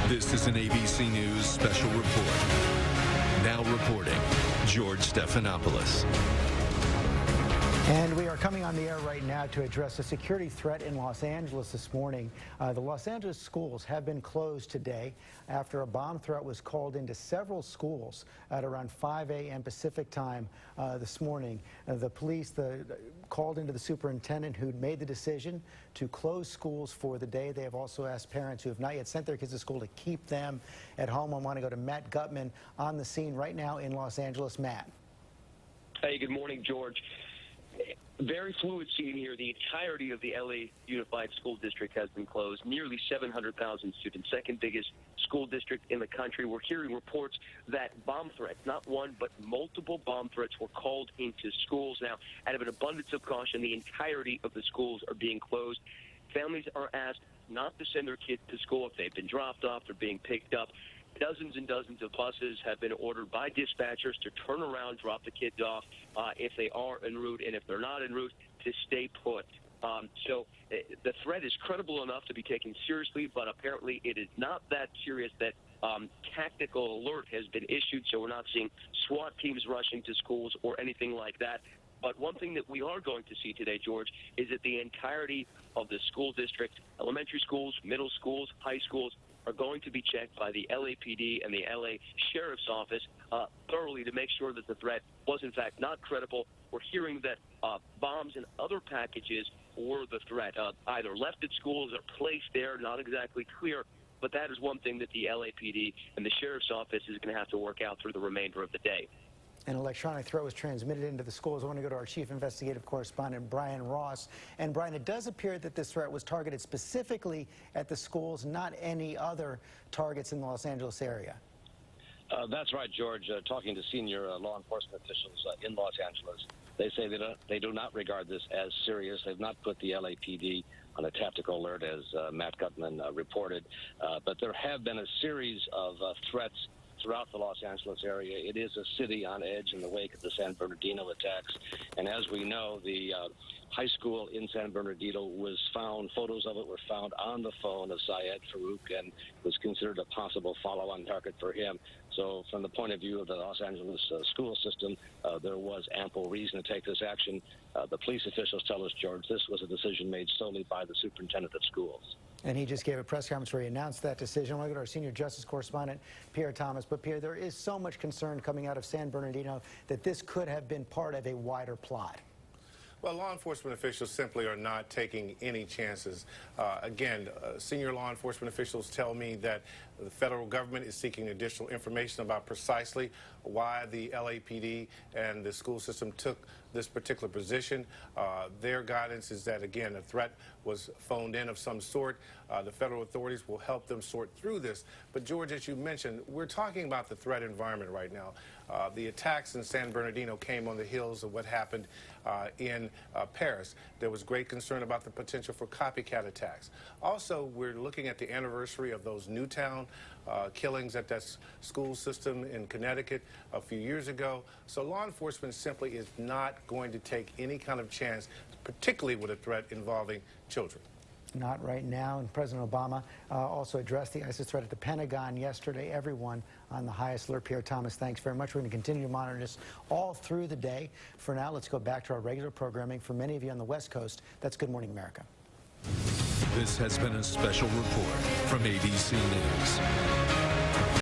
This is an ABC News special report. Now reporting, George Stephanopoulos. And we are coming on the air right now to address a security threat in Los Angeles this morning. The Los Angeles schools have been closed today after a bomb threat was called into several schools at around 5 a.m. Pacific time this morning. The police called into the superintendent who'd made the decision to close schools for the day. They have also asked parents who have not yet sent their kids to school to keep them at home. I want to go to Matt Gutman on the scene right now in Los Angeles. Matt. Hey, good morning, George. Very fluid scene here. The entirety of the L.A. Unified School District has been closed. Nearly 700,000 students, second biggest school district in the country. We're hearing reports that bomb threats, not one, but multiple bomb threats were called into schools. Now, out of an abundance of caution, the entirety of the schools are being closed. Families are asked not to send their kids to school if they've been dropped off, they're being picked up. Dozens and dozens of buses have been ordered by dispatchers to turn around, drop the kids off if they are en route, and if they're not en route, to stay put. So the threat is credible enough to be taken seriously, but apparently it is not that serious that tactical alert has been issued, so we're not seeing SWAT teams rushing to schools or anything like that. But one thing that we are going to see today, George, is that the entirety of the school district, elementary schools, middle schools, high schools, are going to be checked by the LAPD and the LA Sheriff's Office thoroughly to make sure that the threat was, in fact, not credible. We're hearing that bombs and other packages were the threat, either left at schools or placed there, not exactly clear. But that is one thing that the LAPD and the Sheriff's Office is going to have to work out through the remainder of the day. An electronic threat was transmitted into the schools. I want to go to our chief investigative correspondent, Brian Ross. And Brian, it does appear that this threat was targeted specifically at the schools, not any other targets in the Los Angeles area. That's right, George. Talking to senior law enforcement officials in Los Angeles, they say they do not regard this as serious. They've not put the LAPD on a tactical alert, as Matt Gutman reported. But there have been a series of threats throughout the Los Angeles area. It is a city on edge in the wake of the San Bernardino attacks. And as we know, the high school in San Bernardino was found, photos of it were found on the phone of Syed Farouk, and was considered a possible follow-on target for him. So from the point of view of the Los Angeles school system, there was ample reason to take this action. The police officials tell us, George, this was a decision made solely by the superintendent of schools. And he just gave a press conference where he announced that decision. I want to go to our senior justice correspondent, Pierre Thomas. But Pierre, there is so much concern coming out of San Bernardino that this could have been part of a wider plot. Well, law enforcement officials simply are not taking any chances. Again, senior law enforcement officials tell me that the federal government is seeking additional information about precisely why the LAPD and the school system took this particular position. Their guidance is that, again, a threat was phoned in of some sort. The federal authorities will help them sort through this. But, George, as you mentioned, we're talking about the threat environment right now. The attacks in San Bernardino came on the heels of what happened in Paris. There was great concern about the potential for copycat attacks. Also, we're looking at the anniversary of those Newtown killings at that school system in Connecticut a few years ago. So law enforcement simply is not going to take any kind of chance, particularly with a threat involving children. Not right now. And President Obama also addressed the ISIS threat at the Pentagon yesterday. Everyone on the highest alert. Pierre Thomas, thanks very much. We're going to continue to monitor this all through the day. For now, let's go back to our regular programming. For many of you on the West Coast, that's Good Morning America. This has been a special report from ABC News.